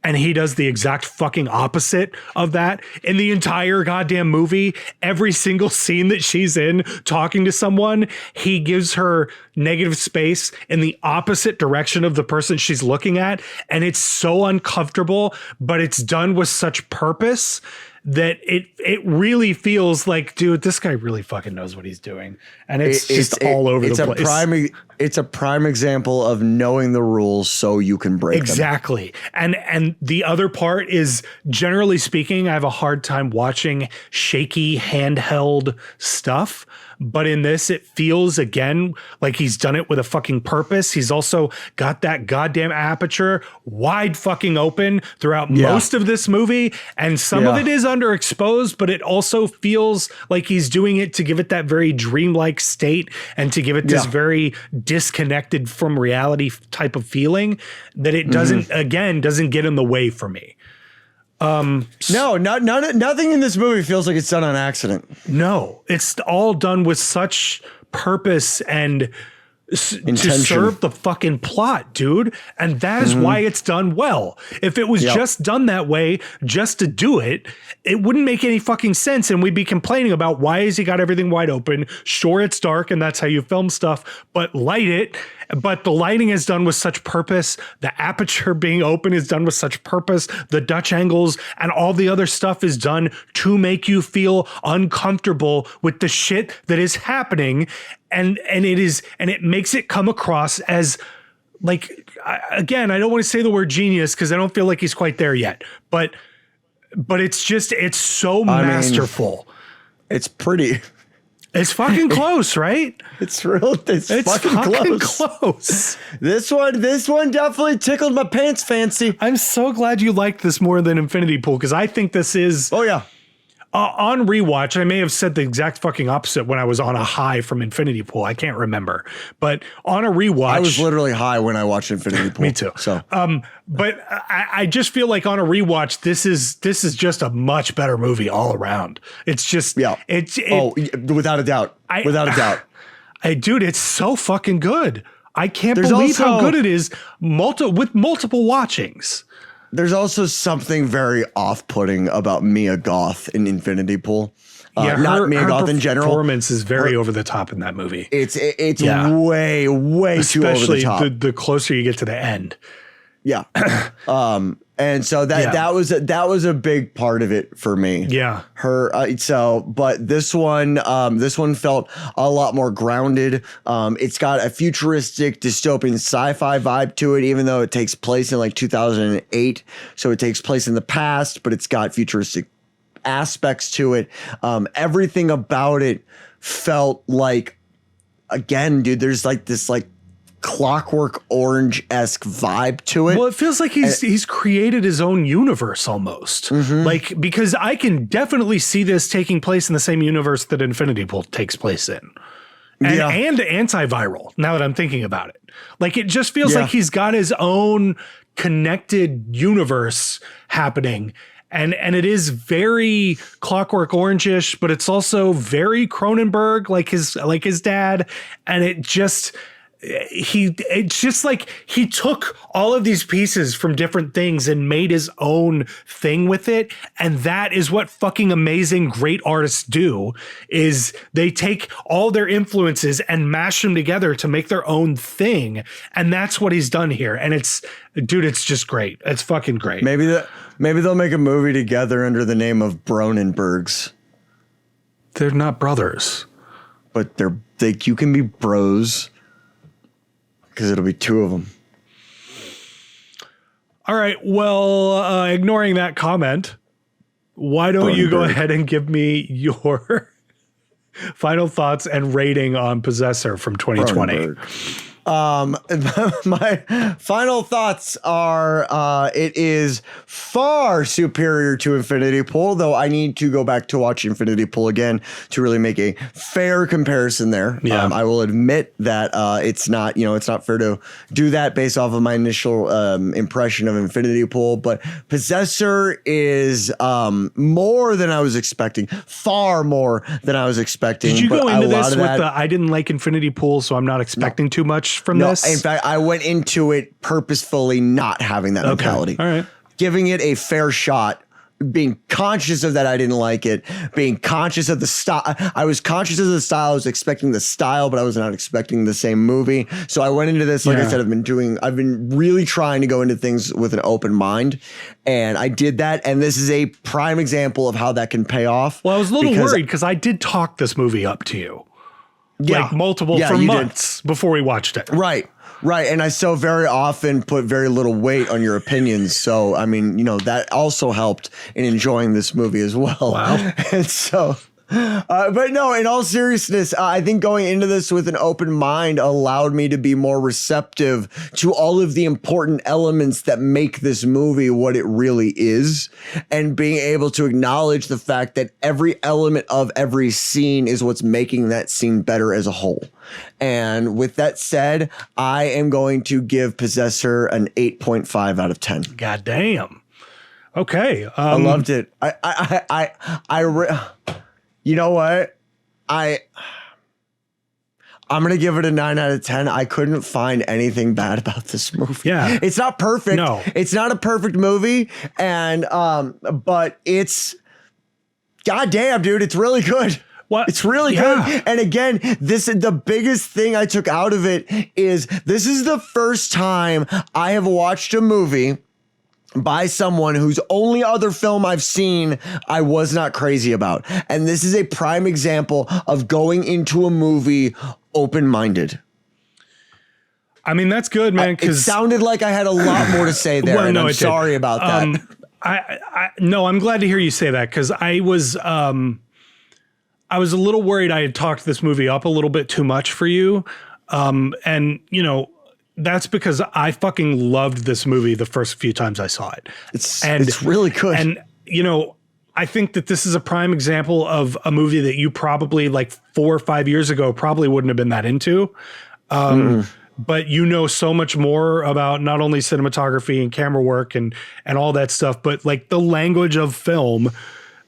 And he does the exact fucking opposite of that. In the entire goddamn movie, every single scene that she's in talking to someone, he gives her negative space in the opposite direction of the person she's looking at. And it's so uncomfortable, but it's done with such purpose that it really feels like, dude, this guy really fucking knows what he's doing. And it's all over the place. It's a prime example of knowing the rules so you can break them. Exactly. And the other part is, generally speaking, I have a hard time watching shaky handheld stuff. But in this, it feels, again, like he's done it with a fucking purpose. He's also got that goddamn aperture wide fucking open throughout most of this movie. And some of it is underexposed, but it also feels like he's doing it to give it that very dreamlike state and to give it this very disconnected from reality type of feeling that it doesn't get in the way for me. Nothing in this movie feels like it's done on accident. No, it's all done with such purpose and to serve the fucking plot, dude. And that is why it's done well. If it was just done that way, just to do it, it wouldn't make any fucking sense. And we'd be complaining about why has he got everything wide open? Sure, it's dark and that's how you film stuff, but light it. But the lighting is done with such purpose. The aperture being open is done with such purpose. The Dutch angles and all the other stuff is done to make you feel uncomfortable with the shit that is happening. And it makes it come across as like, again, I don't want to say the word genius because I don't feel like he's quite there yet, but it's so masterful. It's pretty. It's fucking close, right? It's fucking close. This one definitely tickled my pants fancy. I'm so glad you liked this more than Infinity Pool because I think this is. Oh yeah. On rewatch, I may have said the exact fucking opposite when I was on a high from Infinity Pool. I can't remember, but on a rewatch, I was literally high when I watched Infinity Pool. Me too. So, but I just feel like on a rewatch, this is just a much better movie all around. It's just, without a doubt, dude, it's so fucking good. I can't believe how good it is. With multiple watchings. There's also something very off-putting about Mia Goth in Infinity Pool. Not Mia Goth in general. Her performance is very over the top in that movie. It's way too over the top. Especially the closer you get to the end. Yeah. And so that was a big part of it for me. Yeah. But this one felt a lot more grounded. It's got a futuristic dystopian sci-fi vibe to it, even though it takes place in like 2008. So it takes place in the past, but it's got futuristic aspects to it. Everything about it felt like, again, dude, there's like this like Clockwork Orange-esque vibe to it. Well, it feels like he's created his own universe almost. Like, because I can definitely see this taking place in the same universe that Infinity Pool takes place in. And antiviral, now that I'm thinking about it. Like, it just feels like he's got his own connected universe happening. And it is very Clockwork Orange-ish, but it's also very Cronenberg, like his dad. And it's just like he took all of these pieces from different things and made his own thing with it. And that is what fucking amazing, great artists do, is they take all their influences and mash them together to make their own thing. And that's what he's done here. And it's just great. It's fucking great. Maybe they'll make a movie together under the name of Cronenbergs. They're not brothers. But you can be bros. Because it'll be two of them. All right. Well, ignoring that comment, why don't you go ahead and give me your final thoughts and rating on Possessor from 2020? My final thoughts are it is far superior to Infinity Pool, though I need to go back to watch Infinity Pool again to really make a fair comparison there. Yeah. I will admit that it's not fair to do that based off of my initial impression of Infinity Pool, but Possessor is more than I was expecting, far more than I was expecting. Did you go into this with I didn't like Infinity Pool, so I'm not expecting too much from this? In fact, I went into it purposefully not having that mentality. All right. Giving it a fair shot, being conscious of that I didn't like it, being conscious of the style. I was conscious of the style. I was expecting the style, but I was not expecting the same movie. So I went into this, like I said, I've been really trying to go into things with an open mind, and I did that. And this is a prime example of how that can pay off. Well, I was a little worried because I did talk this movie up to you. Like for months before we watched it. Right. And I so very often put very little weight on your opinions. So, I mean, that also helped in enjoying this movie as well. Wow. And so But no, in all seriousness, I think going into this with an open mind allowed me to be more receptive to all of the important elements that make this movie what it really is, and being able to acknowledge the fact that every element of every scene is what's making that scene better as a whole. And with that said, I am going to give Possessor an 8.5 out of 10. God damn. Okay. I loved it. You know what? I'm going to give it a 9 out of 10. I couldn't find anything bad about this movie. Yeah. It's not perfect. No. It's not a perfect movie. And, but it's, goddamn, dude, it's really good. What? It's really good. And again, this is the biggest thing I took out of it is this is the first time I have watched a movie by someone whose only other film I've seen I was not crazy about. And this is a prime example of going into a movie open-minded. I mean, that's good, man. It sounded like I had a lot more to say there. Well, and no, I'm sorry about that. No, I'm glad to hear you say that, because I was a little worried I had talked this movie up a little bit too much for you. And, you know, that's because I fucking loved this movie the first few times I saw it. It's really good. And, you know, I think that this is a prime example of a movie that you probably like 4 or 5 years ago probably wouldn't have been that into. But you know so much more about not only cinematography and camera work and all that stuff, but like the language of film.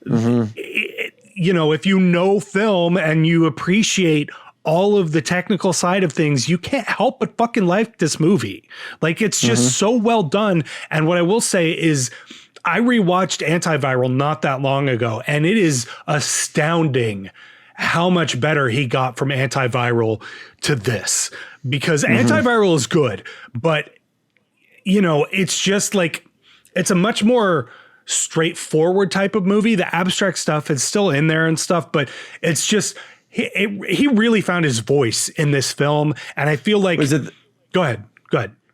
You know, if you know film and you appreciate all of the technical side of things, you can't help but fucking like this movie. Like, it's just so well done. And what I will say is I rewatched Antiviral not that long ago, and it is astounding how much better he got from Antiviral to this, because Antiviral is good, but you know, it's just like, it's a much more straightforward type of movie. The abstract stuff is still in there and stuff, but it's just, he really found his voice in this film. And I feel like, go ahead.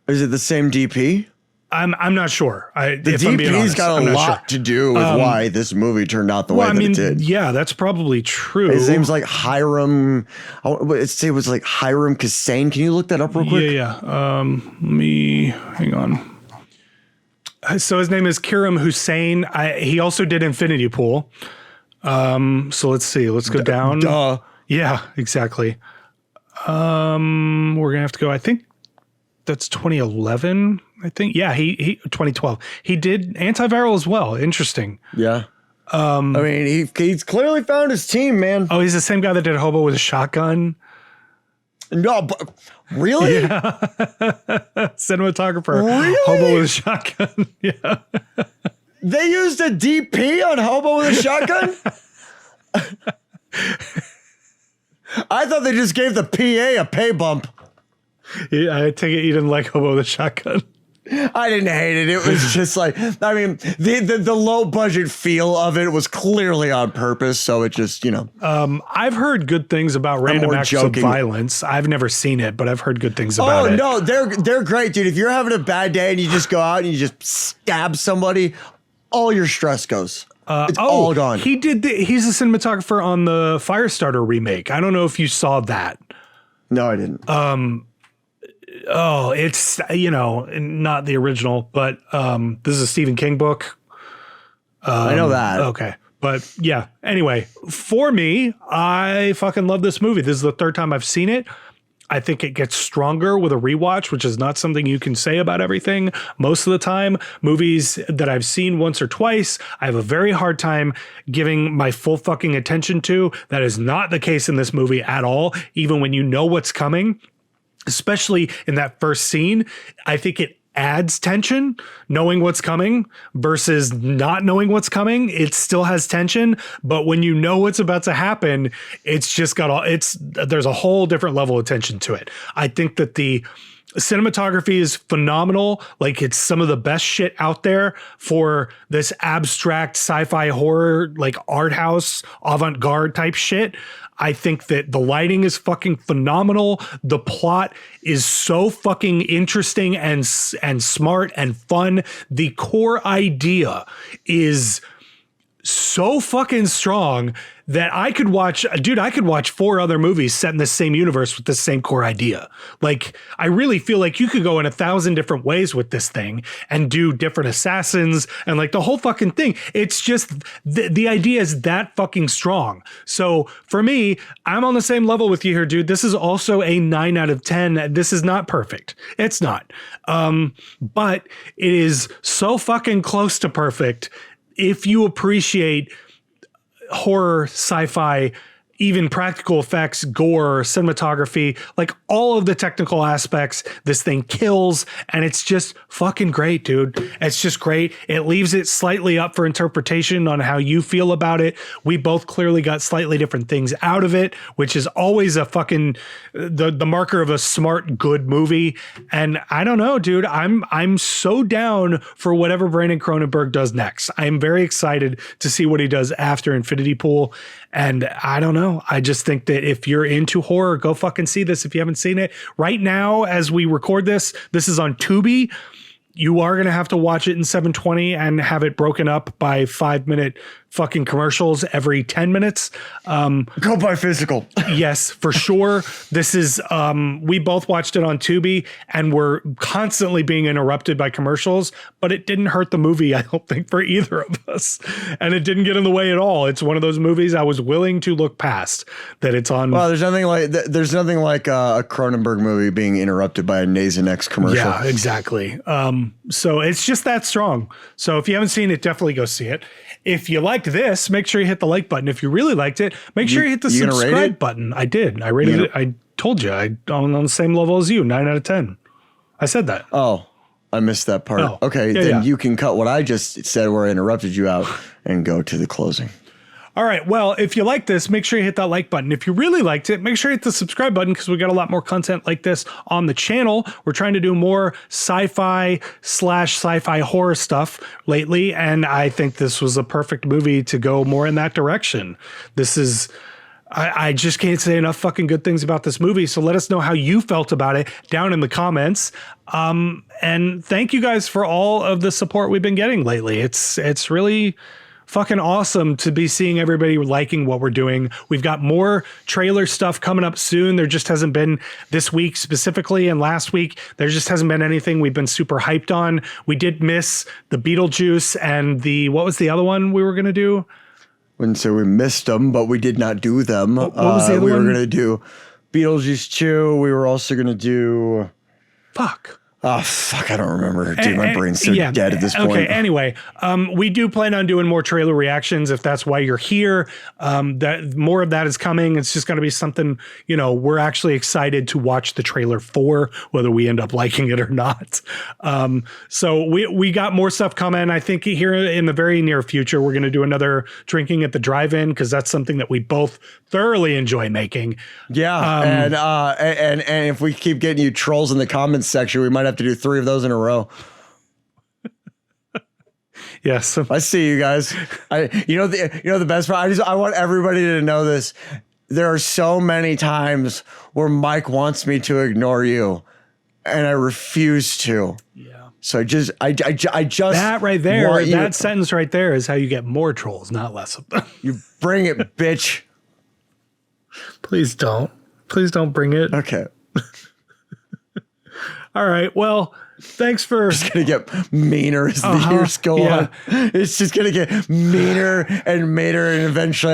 Is it the same DP? I'm not sure. The DP's got a lot to do with why this movie turned out the way that it did. Yeah, that's probably true. His name's like Hiram. It was like Hiram Kassane. Can you look that up real quick? Yeah. Hang on. So his name is Kiram Hussein. He also did Infinity Pool. So let's see. Let's go down. Duh. Yeah, exactly. We're gonna have to go. I think that's 2011. I think. Yeah, he 2012. He did Antiviral as well. Interesting. Yeah. I mean, he's clearly found his team, man. Oh, he's the same guy that did Hobo with a Shotgun. No, but really? Yeah. Cinematographer. Really? Hobo with a Shotgun. Yeah. They used a DP on Hobo with a Shotgun? I thought they just gave the PA a pay bump. Yeah, I take it you didn't like Hobo with a Shotgun. I didn't hate it. It was just like, I mean, the low budget feel of it was clearly on purpose. So it just, you know. I've heard good things about Random Acts of Violence. I've never seen it, but I've heard good things about it. Oh, no, they're great, dude. If you're having a bad day and you just go out and you just stab somebody, all your stress goes. It's all gone. He's a cinematographer on the Firestarter remake. I don't know if you saw that. No, I didn't. It's, you know, not the original, but this is a Stephen King book. I know that. Okay. But yeah, anyway, for me, I fucking love this movie. This is the third time I've seen it. I think it gets stronger with a rewatch, which is not something you can say about everything. Most of the time, movies that I've seen once or twice, I have a very hard time giving my full fucking attention to. That is not the case in this movie at all. Even when you know what's coming, especially in that first scene, I think it adds tension, knowing what's coming versus not knowing what's coming. It still has tension, but when you know what's about to happen, it's just got there's a whole different level of tension to it. I think that the cinematography is phenomenal. Like, it's some of the best shit out there for this abstract sci-fi horror, like art house, avant-garde type shit. I think that the lighting is fucking phenomenal. The plot is so fucking interesting and smart and fun. The core idea is so fucking strong that I could watch, dude, I could watch 4 other movies set in the same universe with the same core idea. Like, I really feel like you could go in 1,000 different ways with this thing and do different assassins and like the whole fucking thing. It's just the idea is that fucking strong. So for me, I'm on the same level with you here, dude. This is also a 9 out of 10. This is not perfect. It's not. But it is so fucking close to perfect if you appreciate horror, sci-fi, even practical effects, gore, cinematography, like all of the technical aspects. This thing kills, and it's just fucking great, dude. It's just great. It leaves it slightly up for interpretation on how you feel about it. We both clearly got slightly different things out of it, which is always a fucking the marker of a smart, good movie. And I don't know, dude. I'm so down for whatever Brandon Cronenberg does next. I'm very excited to see what he does after Infinity Pool. And I don't know. I just think that if you're into horror, go fucking see this if you haven't seen it. Right now, as we record this, this is on Tubi. You are going to have to watch it in 720 and have it broken up by 5-minute fucking commercials every 10 minutes. Go buy physical. Yes, for sure. This is, we both watched it on Tubi and we're constantly being interrupted by commercials, but it didn't hurt the movie, I don't think, for either of us. And it didn't get in the way at all. It's one of those movies I was willing to look past that it's on. Well, there's nothing like a Cronenberg movie being interrupted by a Nasonex commercial. Yeah, exactly. So it's just that strong. So if you haven't seen it, definitely go see it. If you liked this, make sure you hit the like button. If you really liked it, make sure you hit the subscribe button. I did. I rated it. I told you I'm on the same level as you, 9 out of 10. I said that. Oh, I missed that part. Oh, okay, then you can cut what I just said where I interrupted you out and go to the closing. All right. Well, if you like this, make sure you hit that like button. If you really liked it, make sure you hit the subscribe button because we got a lot more content like this on the channel. We're trying to do more sci-fi horror stuff lately. And I think this was a perfect movie to go more in that direction. This is, I just can't say enough fucking good things about this movie. So let us know how you felt about it down in the comments. And thank you guys for all of the support we've been getting lately. It's really fucking awesome to be seeing everybody liking what we're doing. We've got more trailer stuff coming up soon. There just hasn't been this week specifically, and last week there just hasn't been anything we've been super hyped on. We did miss the Beetlejuice and what was the other one we were going to do? Wouldn't say we missed them, but we did not do them. What was the other one? We were going to do Beetlejuice 2. We were also going to do... Fuck. Oh, fuck, I don't remember. Dude, my brain's so dead at this point. Okay, anyway, we do plan on doing more trailer reactions if that's why you're here. That more of that is coming. It's just going to be something, we're actually excited to watch the trailer for, whether we end up liking it or not. So we got more stuff coming. I think here in the very near future, we're going to do another drinking at the drive-in because that's something that we both thoroughly enjoy making. Yeah, and if we keep getting you trolls in the comments section, we might have to do 3 of those in a row. Yes, I see you guys. The best part. I want everybody to know this. There are so many times where Mike wants me to ignore you, and I refuse to. Yeah. So I just that right there. That sentence right there is how you get more trolls, not less of them. You bring it, bitch. Please don't. Please don't bring it. Okay. All right. Well, thanks for... It's going to get meaner as the years go on. It's just going to get meaner and meaner. And eventually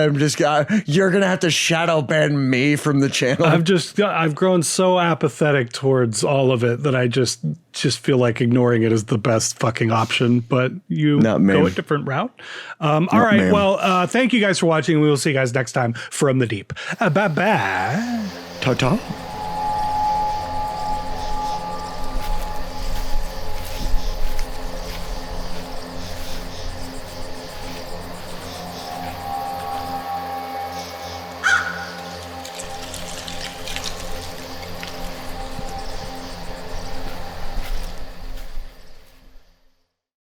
you're going to have to shadow ban me from the channel. I've grown so apathetic towards all of it that I just feel like ignoring it is the best fucking option. But you go a different route. All right. Ma'am. Well, thank you guys for watching. We will see you guys next time from the deep. Bye-bye. Ta-ta.